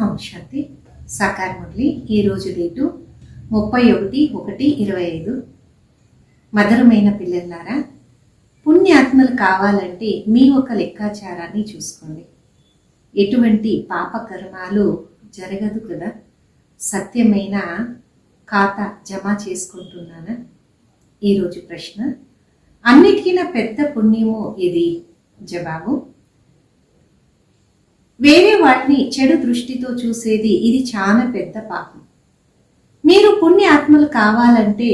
అవును శాంతి. సాకార్ మురళి. ఈరోజు డేటు 31/1/25. మధురమైన పిల్లలారా, పుణ్యాత్మలు కావాలంటే మీ ఒక లెక్కాచారాన్ని చూసుకోండి. ఎటువంటి పాపకర్మాలు జరగదు కదా. సత్యమైన ఖాతా జమ చేసుకుంటున్నానా? ఈరోజు ప్రశ్న. అన్నిటికీ పెద్ద పుణ్యము ఇది. జవాబు, వేరే వాటిని చెడు దృష్టితో చూసేది ఇది చాలా పెద్ద పాపం. మీరు పుణ్యాత్మలు కావాలంటే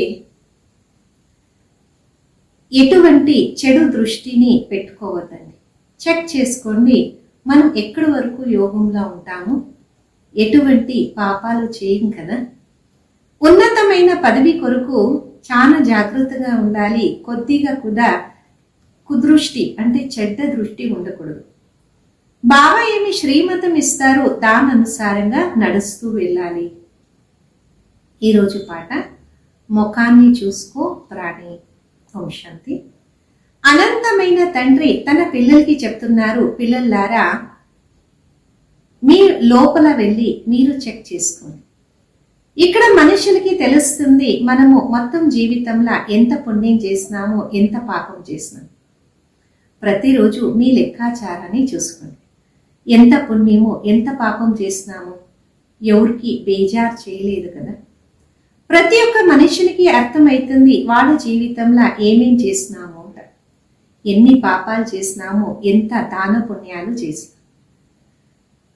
ఎటువంటి చెడు దృష్టిని పెట్టుకోవద్దండి. చెక్ చేసుకోండి, మనం ఎక్కడి వరకు యోగంలో ఉంటాము, ఎటువంటి పాపాలు చేయం కదా. ఉన్నతమైన పదవి కొరకు చాలా జాగ్రత్తగా ఉండాలి. కొద్దిగా కూడా కుదృష్టి అంటే చెడ్డ దృష్టి ఉండకూడదు. బాబా ఏమి శ్రీమతం ఇస్తారో దాని అనుసారంగా నడుస్తూ వెళ్ళాలి. ఈరోజు పాట, ముఖాన్ని చూసుకో ప్రాణి. ఓం శాంతి. అనంతమైన తండ్రి తన పిల్లలకి చెప్తున్నారు, పిల్లలారా మీ లోపల వెళ్ళి మీరు చెక్ చేసుకోండి. ఇక్కడ మనుషులకి తెలుస్తుంది మనము మొత్తం జీవితంలో ఎంత పుణ్యం చేసినామో ఎంత పాపం చేసినాము. ప్రతిరోజు మీ లెక్కాచారాన్ని చూసుకోండి. ఎంత పుణ్యమో ఎంత పాపం చేసినాము, ఎవరికి బేజారు చేయలేదు కదా. ప్రతి ఒక్క మనుషునికి అర్థమవుతుంది వాళ్ళ జీవితంలో ఏమేం చేసినామో, ఎన్ని పాపాలు చేసినామో, ఎంత దాన పుణ్యాలు చేసినాము.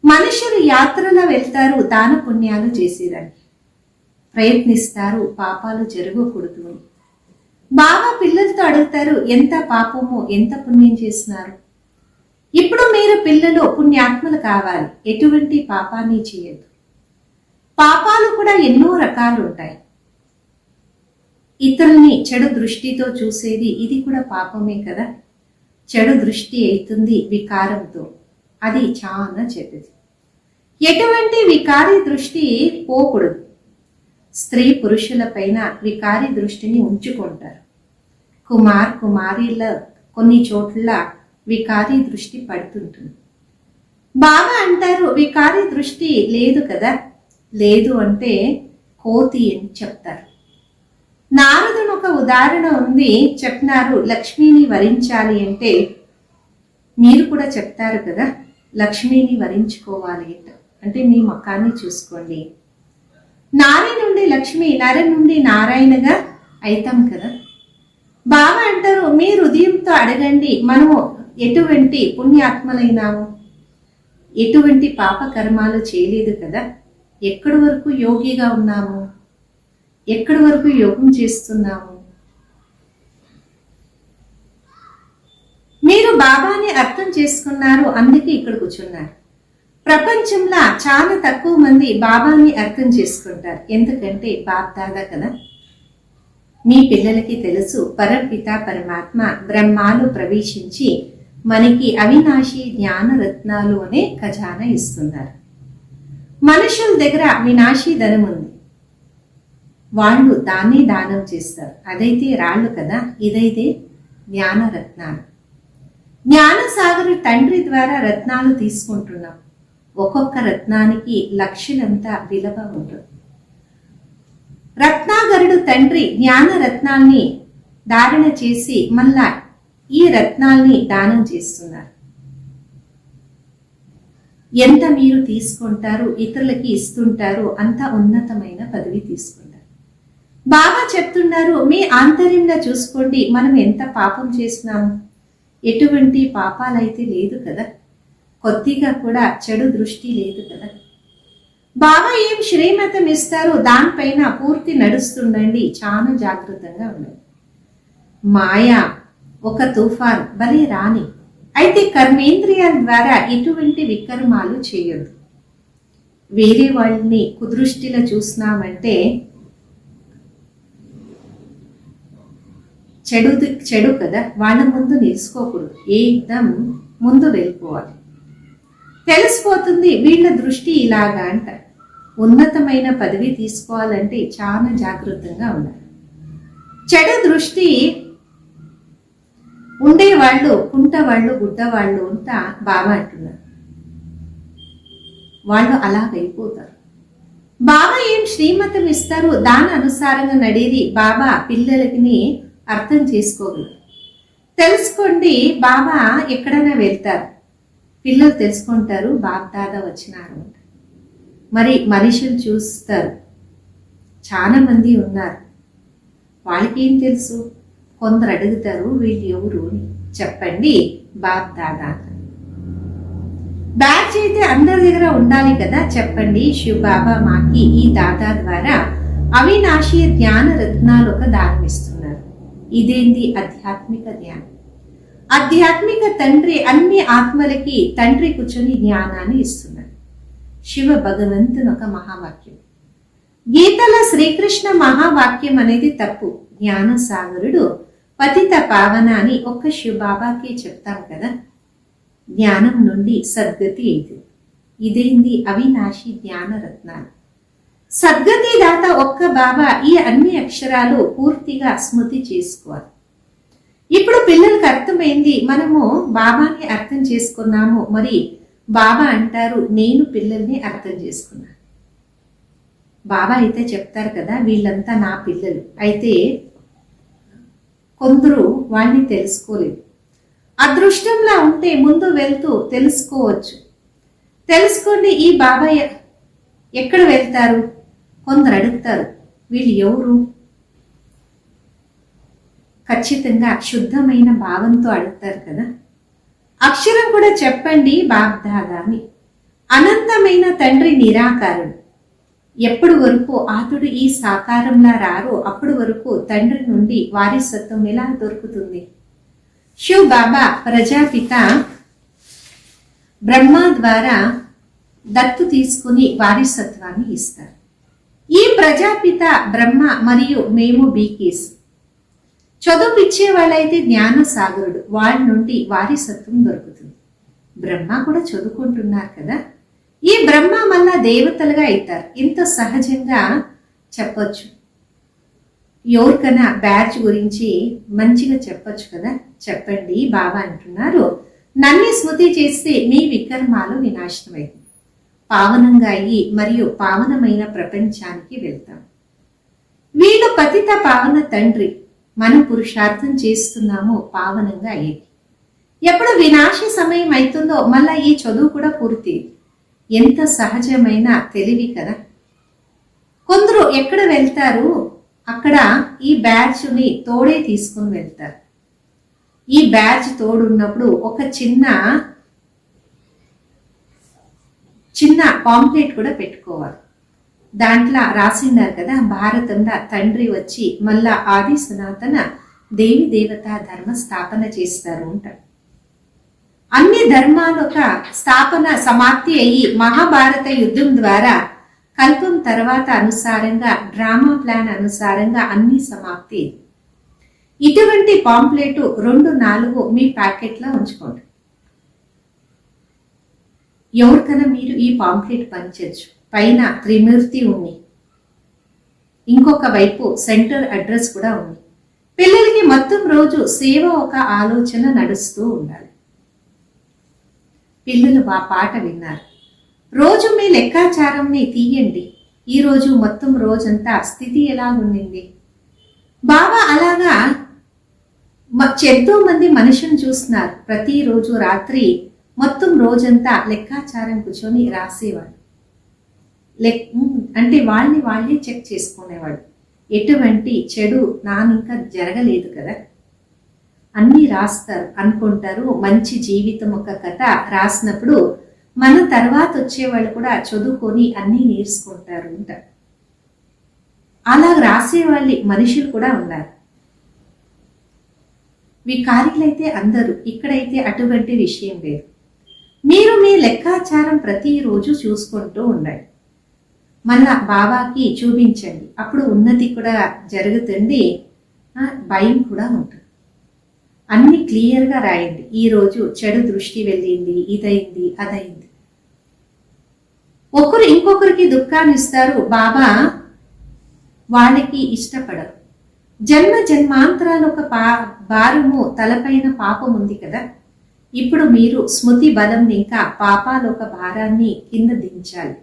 మనుషులు యాత్రలో వెళ్తారు దాన పుణ్యాలు చేసేదానికి, ప్రయత్నిస్తారు పాపాలు జరగకూడదు అని. బాబా పిల్లలతో అడుగుతారు, ఎంత పాపమో ఎంత పుణ్యం చేసినారు. ఇప్పుడు మీరు పిల్లలు పుణ్యాత్మలు కావాలి, ఎటువంటి పాపాన్ని చేయొద్దు. పాపాలు కూడా ఎన్నో రకాలు ఉంటాయి. ఇతరుల్ని చెడు దృష్టితో చూసేది ఇది కూడా పాపమే కదా. చెడు దృష్టి అవుతుంది వికారంతో, అది చాలా చెడ్డది. ఎటువంటి వికారి దృష్టి పోకూడదు. స్త్రీ పురుషుల పైన వికారి దృష్టిని ఉంచుకుంటారు. కుమారీల కొన్ని చోట్ల వికారి దృష్టి పడుతుంటుంది. బాబా అంటారు, వికారి దృష్టి లేదు కదా. లేదు అంటే కోతి అని చెప్తారు. నారదుని ఒక ఉదాహరణ ఉంది, చెప్పినారు, లక్ష్మిని వరించాలి అంటే మీరు కూడా చెప్తారు కదా, లక్ష్మిని వరించుకోవాలి అంటే మీ ముఖాన్ని చూసుకోండి. నారి నుండి లక్ష్మి, నర నుండి నారాయణగా అయితాం కదా. బాబా అంటారు, మీ హృదయంతో అడగండి, మనము ఎటువంటి పుణ్యాత్మలైనాము, ఎటువంటి పాపకర్మాలు చేయలేదు కదా. ఎక్కడి వరకు యోగిగా ఉన్నాము, ఎక్కడి వరకు యోగం చేస్తున్నాము. మీరు బాబాని అర్థం చేసుకున్నారు, అందుకే ఇక్కడ కూర్చున్నారు. ప్రపంచంలో చాలా తక్కువ మంది బాబాని అర్థం చేసుకుంటారు, ఎందుకంటే బాప్దాదా కదా. మీ పిల్లలకి తెలుసు, పరపిత పరమాత్మ బ్రహ్మాలు ప్రవేశించి మనకి అవినాశి జ్ఞాన రత్నాలు అనే ఖజానా ఇస్తున్నారు. మనుషుల దగ్గర అవినాశి ధనం ఉంది, వాళ్ళు దాన్ని దానం చేస్తారు. అదైతే రాళ్ళు కదా, ఇదైతే జ్ఞాన రత్నాలు. జ్ఞానసాగర్ తండ్రి ద్వారా రత్నాలు తీసుకుంటున్నాం. ఒక్కొక్క రత్నానికి లక్షలంతా విలువ ఉంటుంది. రత్నాగరుడు తండ్రి జ్ఞాన రత్నాల్ని ధారణ చేసి మళ్ళా ఈ రత్నాల్ని దానం చేస్తున్నారు. ఎంత మీరు తీసుకుంటారు, ఇతరులకి ఇస్తుంటారు, అంత ఉన్నతమైన పదవి తీసుకుంటారు. బాబా చెప్తున్నారు, మీ ఆంతర్యంగా చూసుకోండి, మనం ఎంత పాపం చేసినాము. ఎటువంటి పాపాలైతే లేదు కదా, కొద్దిగా కూడా చెడు దృష్టి లేదు కదా. బాబా ఏం శ్రీమతం ఇస్తారో దానిపైన పూర్తి నడుస్తుండండి, చాలా జాగ్రత్తగా ఉండండి. మాయా ఒక తుఫాన్ బలి రాని, అయితే కర్మేంద్రియాల ద్వారా ఎటువంటి వికర్మాలు చేయొద్దు. వేరే వాళ్ళని కుదృష్టిలో చూసినామంటే చెడు కదా, వాళ్ళ ముందు నిలుచుకోకూడదు, ఏకదం ముందు వెళ్ళిపోవాలి. తెలిసిపోతుంది వీళ్ళ దృష్టి ఇలాగా అంట. ఉన్నతమైన పదవి తీసుకోవాలంటే చాలా జాగ్రత్తగా ఉండాలి. చెడు దృష్టి ఉండేవాళ్ళు, కుంటవాళ్ళు, గుడ్డవాళ్ళు అంతా బాబా అంటున్నారు. వాళ్ళు అలాగైపోతారు. బాబా ఏం శ్రీమతం ఇస్తారు దాని అనుసారంగా నడేది బాబా పిల్లలకి అర్థం చేసుకోగలరు. తెలుసుకోండి, బాబా ఎక్కడైనా వెళ్తారు, పిల్లలు తెలుసుకుంటారు బాబ్ దాదా వచ్చినారు. మరి మనుషులు చూస్తారు, చాలా మంది ఉన్నారు, వాళ్ళకి ఏం తెలుసు? కొందరు అడుగుతారు వీళ్ళు ఎవరు చెప్పండి, బాబ్ దాదా. బ్యాచ్ అయితే అందరి దగ్గర ఉండాలి కదా, చెప్పండి శివ్ బాబా మాకి ఈ దాదా ద్వారా అవినాశీ ధ్యాన రత్నాలు ఒక దానం ఇస్తున్నారు. ఇదేంది? ఆధ్యాత్మిక ధ్యానం. ఆధ్యాత్మిక తండ్రి అన్ని ఆత్మలకి తండ్రి కూర్చొని జ్ఞానాన్ని ఇస్తున్నారు. శివ భగవంతుని ఒక మహావాక్యం, గీతలో శ్రీకృష్ణ మహావాక్యం అనేది తప్పు. జ్ఞాన సాగరుడు పతిత పావన అని ఒక్క శివ్ బాబాకి చెప్తాం కదా. జ్ఞానం నుండి సద్గతి ఇది. ఇదేంది? అవినాశి జ్ఞాన రత్నాలు. సద్గతి దాత ఒక్క బాబా. ఈ అన్ని అక్షరాలు పూర్తిగా స్మృతి చేసుకోవాలి. ఇప్పుడు పిల్లలకు అర్థమైంది, మనము బాబాని అర్థం చేసుకున్నాము. మరి బాబా అంటారు నేను పిల్లల్ని అర్థం చేసుకున్నాను. బాబా అయితే చెప్తారు కదా వీళ్ళంతా నా పిల్లలు. అయితే కొందరు వాళ్ళని తెలుసుకోలేదు. అదృష్టంలా ఉంటే ముందు వెళ్తూ తెలుసుకోవచ్చు. తెలుసుకోండి ఈ బాబా ఎక్కడ వెళ్తారు? కొందరు అడుగుతారు వీళ్ళు ఎవరు? ఖచ్చితంగా శుద్ధమైన భావంతో అడుగుతారు కదా. అక్షరం కూడా చెప్పండి బాబ్ దాదా అని. అనంతమైన తండ్రి నిరాకారుడు. ఎప్పుడు వరకు అతడు ఈ సాకారంలా రారో అప్పుడు వరకు తండ్రి నుండి వారసత్వం ఎలా దొరుకుతుంది? శివ్ బాబా ప్రజాపిత బ్రహ్మ ద్వారా దత్తు తీసుకుని వారసత్వాన్ని ఇస్తారు. ఈ ప్రజాపిత బ్రహ్మ మరియు మేము బీకీస్. చదువు ఇచ్చే వాళ్ళైతే జ్ఞాన సాగరుడు, వాళ్ళ నుండి వారసత్వం దొరుకుతుంది. బ్రహ్మ కూడా చదువుకుంటున్నారు కదా. ఈ బ్రహ్మ మళ్ళా దేవతలుగా అవుతారు. ఇంత సహజంగా చెప్పొచ్చు. ఎవరికైనా బ్యాచ్ గురించి మంచిగా చెప్పొచ్చు కదా. చెప్పండి బాబా అంటున్నారు నన్ను స్మృతి చేస్తే మీ వికర్మాలు వినాశనమైంది, పావనంగా అయ్యి మరియు పావనమైన ప్రపంచానికి వెళ్తాం. వీళ్ళు పతిత పావన తండ్రి. మనం పురుషార్థం చేస్తున్నాము పావనంగా అయ్యేది. ఎప్పుడు వినాశ సమయం అవుతుందో మళ్ళా ఈ చదువు కూడా పూర్తి. ఎంత సహజమైన తెలివి కదా. కొందరు ఎక్కడ వెళ్తారు అక్కడ ఈ బ్యాచ్ని తోడే తీసుకుని వెళ్తారు. ఈ బ్యాచ్ తోడున్నప్పుడు ఒక చిన్న పాంప్లెట్ కూడా పెట్టుకోవాలి. దాంట్లో రాసిండారు కదా భారతంలో తండ్రి వచ్చి మళ్ళా ఆది సనాతన దేవి దేవత ధర్మ స్థాపన చేస్తారు అంటారు. అన్ని ధర్మాలు ఒక స్థాపన సమాప్తి అయ్యి మహాభారత యుద్ధం ద్వారా కల్పం తర్వాత అనుసారంగా డ్రామా ప్లాన్ అనుసారంగా అన్ని సమాప్తి. ఇటువంటి పాంప్లెట్ 2-4 మీ ప్యాకెట్లో ఉంచుకోండి. ఎవరికైనా మీరు ఈ పాంప్లెట్ పంచవచ్చు. పైన త్రిమూర్తి ఉంది, ఇంకొక వైపు సెంటర్ అడ్రస్ కూడా ఉంది. పిల్లలకి మొత్తం రోజు సేవ ఒక ఆలోచన నడుస్తూ ఉండాలి. పిల్లలు ఆ పాట విన్నారు. రోజు మీ లెక్కాచారంని తీయండి. ఈరోజు మొత్తం రోజంతా స్థితి ఎలా ఉండింది? బాబా అలాగా ఎంతో మంది మనుషులను చూస్తున్నారు. ప్రతిరోజు రాత్రి మొత్తం రోజంతా లెక్కాచారం కూర్చొని రాసేవాడు. అంటే వాళ్ళే చెక్ చేసుకునేవాడు. ఎటువంటి చెడు ఇంకా జరగలేదు కదా. అన్నీ రాస్తారు అనుకుంటారు. మంచి జీవితం ఒక కథ రాసినప్పుడు మన తర్వాత వచ్చేవాళ్ళు కూడా చదువుకొని అన్నీ నేర్చుకుంటారు అంటారు. అలా రాసేవాళ్ళు మనుషులు కూడా ఉన్నారు. వికారీలైతే అందరూ. ఇక్కడైతే అటువంటి విషయం లేదు. మీరు మీ లెక్కాచారం ప్రతిరోజు చూసుకుంటూ ఉండండి. మళ్ళా బాబాకి చూపించండి. అప్పుడు ఉన్నతి కూడా జరుగుతుంది, భయం కూడా ఉంటుంది. అన్ని క్లియర్గా రాయండి. ఈరోజు చెడు దృష్టి వెళ్ళింది, ఇదైంది, అదైంది. ఒకరు ఇంకొకరికి దుఃఖాన్ని ఇస్తారు. బాబా వాళ్ళకి ఇష్టపడరు. జన్మ జన్మాంతరాలు ఒక భారము తలపైన పాపం ఉంది కదా. ఇప్పుడు మీరు స్మృతి బలం ఇంకా పాపాలొక భారాన్ని కింద దించాలి.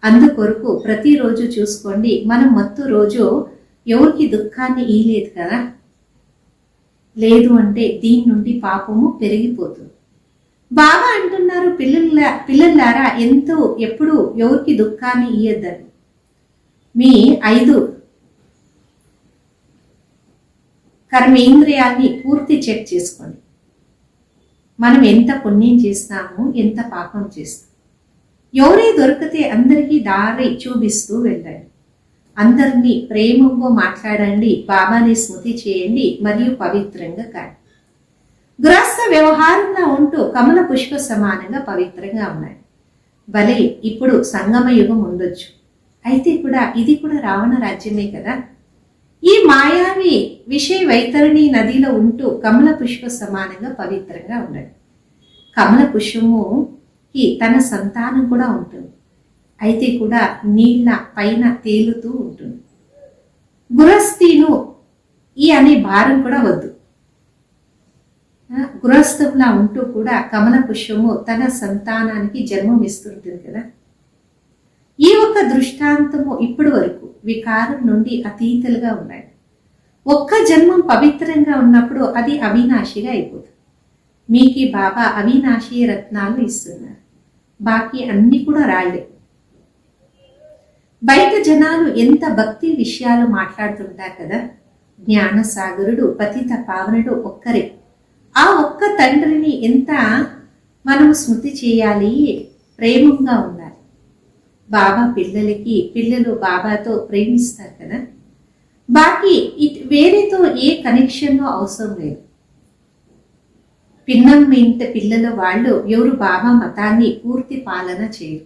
అందుకొరకు ప్రతిరోజు చూసుకోండి, మనం మత్తు రోజు ఎవరికి దుఃఖాన్ని ఇయలేదు కదా. లేదు అంటే దీని నుండి పాపము పెరిగిపోతుంది. బాబా అంటున్నారు, పిల్లలారా ఎంతో ఎప్పుడు ఎవరికి దుఃఖాన్ని ఇయ్యద్దని. మీ 5 కర్మేంద్రియాల్ని పూర్తి చెక్ చేసుకోండి. మనం ఎంత పుణ్యం చేస్తాము, ఎంత పాపం చేస్తాం. ఎవరే దొరికితే అందరికీ దారి చూపిస్తూ వెళ్ళండి. అందరినీ ప్రేమగా మాట్లాడండి, బాబాని స్మృతి చేయండి మరియు పవిత్రంగా కాండి. గృహస్థ వ్యవహారంలో ఉంటూ కమల పుష్ప సమానంగా పవిత్రంగా ఉన్నాయి. భలే ఇప్పుడు సంగమ యుగం ఉండొచ్చు, అయితే కూడా ఇది కూడా రావణ రాజ్యమే కదా. ఈ మాయావి విషయ వైతరణి నదిలో ఉంటూ కమల పుష్ప సమానంగా పవిత్రంగా ఉండండి. కమల పుష్పముకి తన సంతానం కూడా ఉంటుంది, అయితే కూడా నీళ్ళ పైన తేలుతూ ఉంటుంది. గృహస్థిను ఈ అనే భారం కూడా వద్దు. గృహస్థంలా ఉంటూ కూడా కమల పుష్పము తన సంతానానికి జన్మం ఇస్తుంటుంది కదా. ఈ ఒక్క దృష్టాంతము ఇప్పటి వరకు వికారం నుండి అతీతలుగా ఉన్నాయి. ఒక్క జన్మం పవిత్రంగా ఉన్నప్పుడు అది అవినాశిగా అయిపోతుంది. మీకు బాబా అవినాశి రత్నాలు ఇస్తున్నారు, బాకీ అన్ని కూడా రాళ్లే. బయట జనాలు ఎంత భక్తి విషయాలు మాట్లాడుతుంటారు కదా. జ్ఞాన సాగరుడు పతిత పావనుడు ఒక్కరే. ఆ ఒక్క తండ్రిని ఎంత మనం స్మృతి చేయాలి, ప్రేమంగా ఉండాలి. బాబా పిల్లలు బాబాతో ప్రేమిస్తారు కదా. బాకీ వేరేతో ఏ కనెక్షన్ అవసరం లేదు. పిన్నం ఇంట పిల్లల వాళ్ళు ఎవరు బాబా మతాన్ని పూర్తి పాలన చేయరు.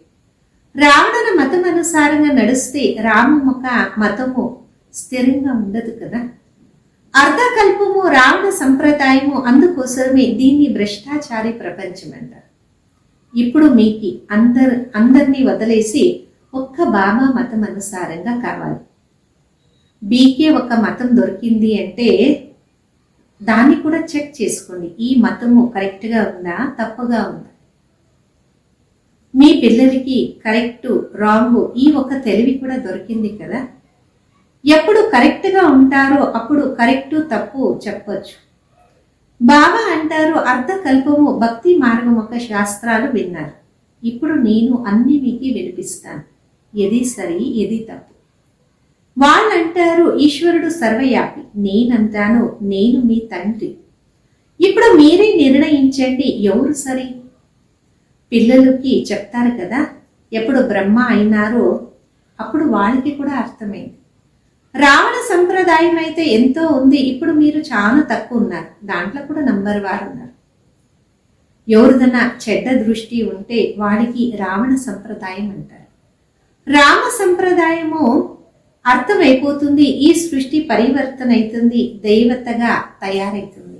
రావణ మతం అనుసారంగా నడిస్తే రామముఖ మతము స్థిరంగా ఉండదు కదా. అర్ధకల్పము రావణ సంప్రదాయము, అందుకోసమే దీన్ని భ్రష్టాచారి ప్రపంచం అంటారు. ఇప్పుడు మీకు అందరినీ వదిలేసి ఒక్క బాబా మతం అనుసారంగా కావాలి. బీకే ఒక మతం దొరికింది అంటే దాన్ని కూడా చెక్ చేసుకోండి, ఈ మతము కరెక్ట్గా ఉందా తప్పుగా ఉందా. మీ పిల్లలకి కరెక్టు రాంగ్ ఈ ఒక తెలివి కూడా దొరికింది కదా. ఎప్పుడు కరెక్ట్గా ఉంటారో అప్పుడు కరెక్టు తప్పు చెప్పొచ్చు. బాబా అంటారు, అర్ధకల్పము భక్తి మార్గం ఒక శాస్త్రాలు విన్నారు, ఇప్పుడు నేను అన్ని మీకు వినిపిస్తాను, ఏది సరి ఏది తప్పు. వాళ్ళంటారు ఈశ్వరుడు సర్వయాపి, నేనంటాను నేను మీ తండ్రి. ఇప్పుడు మీరే నిర్ణయించండి ఎవరు సరి. పిల్లలకి చెప్తారు కదా, ఎప్పుడు బ్రహ్మ అయినారో అప్పుడు వాళ్ళకి కూడా అర్థమైంది. రావణ సంప్రదాయం అయితే ఎంతో ఉంది, ఇప్పుడు మీరు చాలా తక్కువ ఉన్నారు, దాంట్లో కూడా నంబర్ 1 ఉన్నారు. ఎవరిదన్నా చెడ్డ దృష్టి ఉంటే వాడికి రావణ సంప్రదాయం అంటారు. రామ సంప్రదాయము అర్థమైపోతుంది, ఈ సృష్టి పరివర్తన అవుతుంది, దైవతగా తయారైతుంది.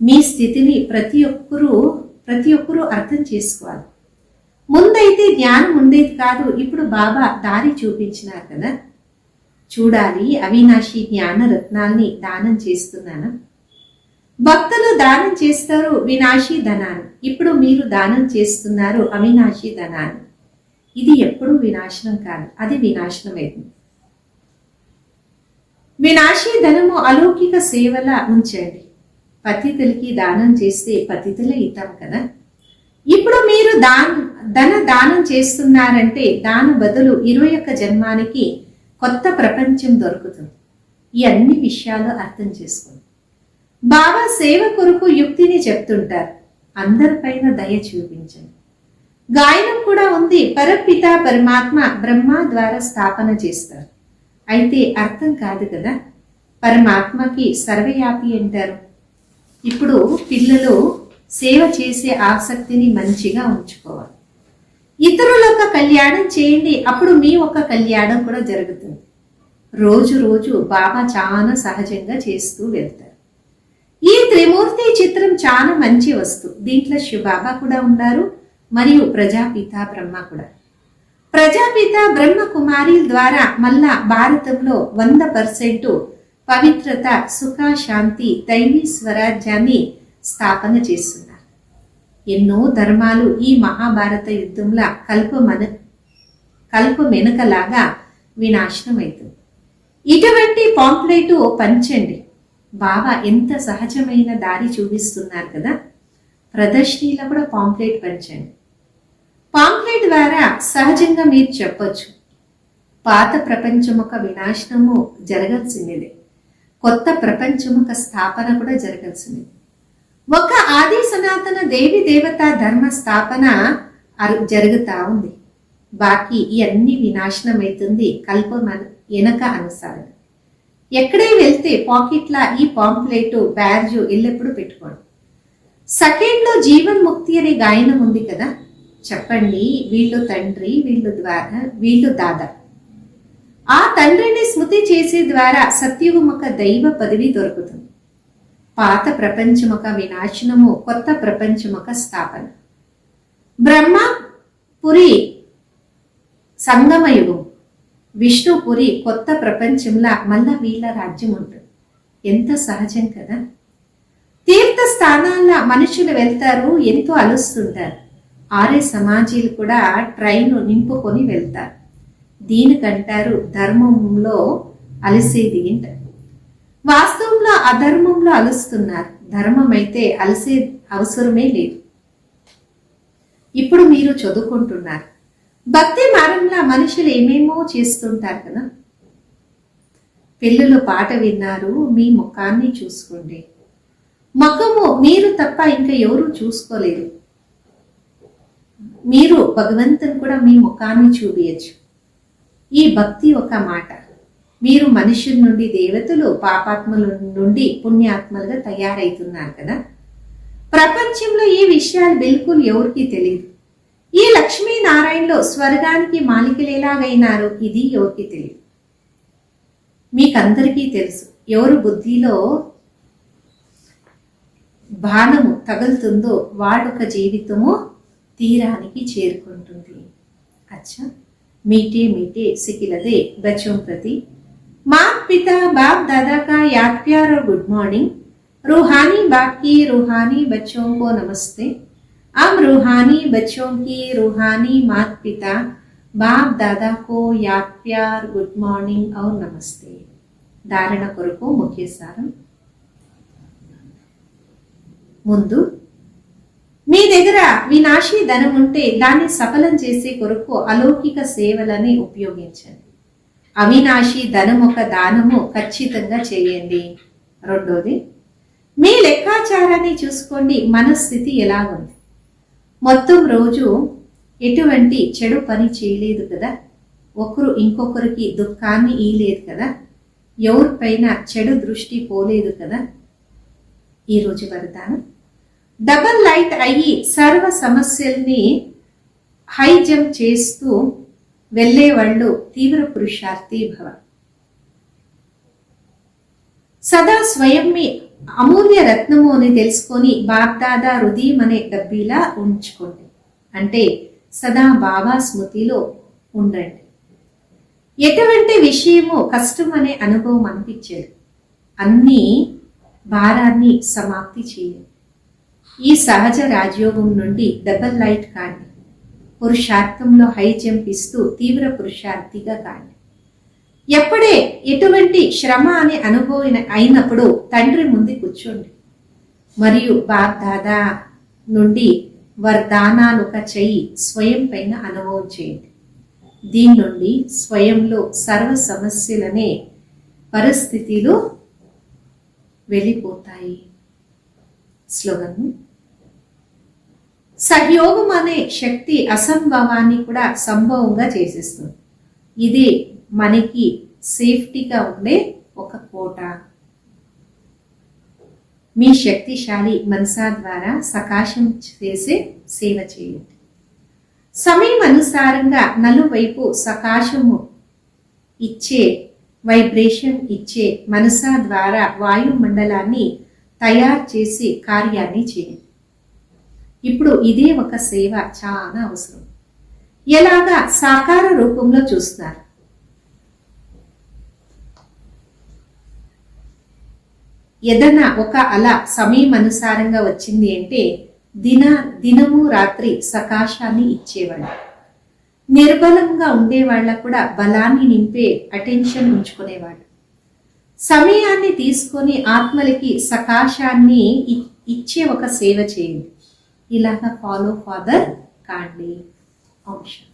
మీ స్థితిని ప్రతి ఒక్కరూ అర్థం చేసుకోవాలి. ముందైతే జ్ఞానం ఉండేది కాదు, ఇప్పుడు బాబా దారి చూపించినారు కదా. చూడాలి, అవినాశి జ్ఞాన రత్నాల్ని దానం చేస్తున్నాను. భక్తులు దానం చేస్తారు వినాశీ ధనాన్ని, ఇప్పుడు మీరు దానం చేస్తున్నారు అవినాశీ ధనాన్ని. ఇది ఎప్పుడూ వినాశనం కాదు, అది వినాశనమైంది. వినాశీ ధనము అలౌకిక సేవలా ఉంచండి. పతితులకి దానం చేస్తే పతితులే ఇద్దాం కదా. ఇప్పుడు మీరు దానం చేస్తున్నారంటే దాని బదులు 21 జన్మానికి కొత్త ప్రపంచం దొరుకుతుంది. ఈ అన్ని విషయాలు అర్థం చేసుకోండి. బాబా సేవ కొరకు యుక్తిని చెప్తుంటారు, అందరిపైన దయ చూపించండి. గాయనం కూడా ఉంది, పరపిత పరమాత్మ బ్రహ్మ ద్వారా స్థాపన చేస్తారు. అయితే అర్థం కాదు కదా, పరమాత్మకి సర్వయాపి అంటారు. ఇప్పుడు పిల్లలు సేవ చేసే ఆసక్తిని మంచిగా ఉంచుకోవాలి. ఇతరులకు కళ్యాణం చేయండి, అప్పుడు మీ ఒక్క కళ్యాణం కూడా జరుగుతుంది. రోజు బాబా చాలా సహజంగా చేస్తూ వెళ్తారు. ఈ త్రిమూర్తి చిత్రం చాలా మంచి వస్తువు. దీంట్లో శివబాబా కూడా ఉన్నారు మరియు ప్రజాపిత బ్రహ్మ కూడా. ప్రజాపిత బ్రహ్మ కుమారిల ద్వారా మళ్ళా భారతంలో 100% పవిత్రత, సుఖ, శాంతి, దైవీ స్వరాజ్యాన్ని స్థాపన చేస్తున్నారు. ఎన్నో ధర్మాలు ఈ మహాభారత యుద్ధంలో కల్పమెనకలాగా వినాశనం అవుతుంది. ఇటువంటి పాంప్లెట్ పంచండి. బాబా ఎంత సహజమైన దారి చూపిస్తున్నారు కదా. ప్రదర్శనలో కూడా పాంప్లెట్ పంచండి. పాంప్లెట్ ద్వారా సహజంగా మీరు చెప్పొచ్చు, పాత ప్రపంచముఖ వినాశనము జరగాల్సిందే, కొత్త ప్రపంచముఖ స్థాపన కూడా జరగాల్సిందే. ఒక ఆది సనాతన దేవి దేవత ధర్మ స్థాపన జరుగుతా ఉంది. బాకీ ఇవన్నీ వినాశనం అవుతుంది కల్పం వెనక అనుసారం. ఎక్కడే వెళ్తే పాకెట్లా ఈ పాంప్లెట్ బ్యాడ్జ్ ఎల్లప్పుడూ పెట్టుకోండి. సెకండ్లో జీవన్ ముక్తి అనే గాయనం ఉంది కదా, చెప్పండి. వీళ్ళు తండ్రి, వీళ్ళు దాదా. ఆ తండ్రిని స్మృతి చేసే ద్వారా సత్యుగముఖ దైవ పదవి దొరుకుతుంది. పాత ప్రపంచముఖ వినాశనము, కొత్త ప్రపంచముఖ స్థాపన. బ్రహ్మపురి సంగమయుగం, విష్ణుపురి కొత్త ప్రపంచంలా మళ్ళా వీళ్ళ రాజ్యం ఉంటుంది. ఎంత సహజం కదా. తీర్థ స్థానాల్లో మనుషులు వెళ్తారు, ఎంతో అలుస్తుంటారు. ఆర్య సమాజీలు కూడా ట్రైన్ నింపుకొని వెళ్తారు. దీనికంటారు ధర్మంలో అలసేది అంటారు. వాస్తవంలో అధర్మంలో అలుస్తున్నారు. ధర్మం అయితే అలసే అవసరమే లేదు. ఇప్పుడు మీరు చదువుకుంటున్నారు. భక్తి మార్గంలో మనుషులు ఏమేమో చేస్తుంటారు కదా. పిల్లలు పాట విన్నారు, మీ ముఖాన్ని చూసుకోండి. ముఖము మీరు తప్ప ఇంకా ఎవరు చూసుకోలేరు. మీరు భగవంతుని కూడా మీ ముఖాన్ని చూపించచ్చు. ఈ భక్తి ఒక మాట. మీరు మనుషుల నుండి దేవతలు, పాపాత్మల నుండి పుణ్యాత్మలుగా తయారైతున్నారు కదా. ప్రపంచంలో ఈ విషయాలు బిల్కుల్ ఎవరికి తెలియదు. ఈ లక్ష్మీనారాయణలో స్వర్గానికి మాలికలు ఎలాగైనారు ఇది ఎవరికి తెలియదు. మీకందరికీ తెలుసు, ఎవరు బుద్ధిలో బాణము తగులుతుందో వాడొక జీవితము తీరానికి చేరుకుంటుంది. అచ్చా, मीठे मीठे सिकिलदे बच्चों प्रति माता पिता बाप दादा का याद प्यार और गुड मॉर्निंग। रूहानी बाप की रूहानी बच्चों को नमस्ते। हम रूहानी बच्चों की रूहानी माता पिता बाप दादा को याद प्यार गुड मॉर्निंग और नमस्ते। धारण కొరకు ముఖ్య సారం. ముందు మీ దగ్గర వినాశీ ధనం ఉంటే దాన్ని సఫలం చేసే కొరకు అలౌకిక సేవలని ఉపయోగించండి. అవినాశీ ధనం ఒక దానము ఖచ్చితంగా చేయండి. రెండోది, మీ లెక్కాచారాన్ని చూసుకోండి. మనస్థితి ఎలాగుంది. మొత్తం రోజు ఎటువంటి చెడు పని చేయలేదు కదా. ఒకరు ఇంకొకరికి దుఃఖాన్ని ఇయలేదు కదా. ఎవరిపైన చెడు దృష్టి పోలేదు కదా. ఈరోజు వరదానం, డబల్ లైట్ అయ్యి సర్వ సమస్యల్ని హై జంప్ చేస్తూ వెళ్ళే వాళ్ళు తీవ్ర పురుషార్థి భవ. సదా స్వయం మీ అమూల్య రత్నము అని తెలుసుకొని బాప్దాదా హృదయం అనే డబ్బీలా ఉంచుకోండి. అంటే సదా బాబా స్మృతిలో ఉండండి. ఎటువంటి విషయము కష్టం అనే అనుభవం అనిపించేది. అన్ని భారాన్ని సమాప్తి చేయండి. ఈ సహజ రాజయోగం నుండి డబల్ లైట్ కాండి. పురుషార్థంలో హై జంప్ ఇస్తూ తీవ్ర పురుషార్థిగా కాండి. ఎప్పుడే ఎటువంటి శ్రమ అనే అనుభవం అయినప్పుడు తండ్రి ముందు కూర్చోండి మరియు బాప్ దాదా నుండి వరదానాలు ఒక చెయ్యి స్వయం పైన అనుభవం చేయండి. దీని నుండి స్వయంలో సర్వ సమస్యలనే పరిస్థితిలో వెళ్ళిపోతాయి. స్లోగన్, సహయోగం అనే శక్తి అసంభవాన్ని కూడా సంభవంగా చేసేస్తుంది. ఇది మనకి సేఫ్టీగా ఉండే ఒక కోట. మీ శక్తిశాలి మనసా ద్వారా సకాశం చేసే సేవ చేయండి. సమయం అనుసారంగా నలువైపు సకాశము ఇచ్చే వైబ్రేషన్ ఇచ్చే మనసా ద్వారా వాయుమండలాన్ని తయారు చేసి కార్యాన్ని చేయండి. ఇప్పుడు ఇదే ఒక సేవ చాలా అవసరం. ఎలాగా సాకార రూపంలో చూస్తారు. ఏదైనా ఒక అల సమయం అనుసారంగా వచ్చింది అంటే దినము రాత్రి సకాశాన్ని ఇచ్చేవాడు. నిర్బలంగా ఉండేవాళ్ళకు కూడా బలాన్ని నింపే అటెన్షన్ ఉంచుకునేవాడు. సమయాన్ని తీసుకొని ఆత్మలకి సకాశాన్ని ఇచ్చే ఒక సేవ చేయండి. ఇలాగా ఫాలో ఫాదర్ కాండి. అంశం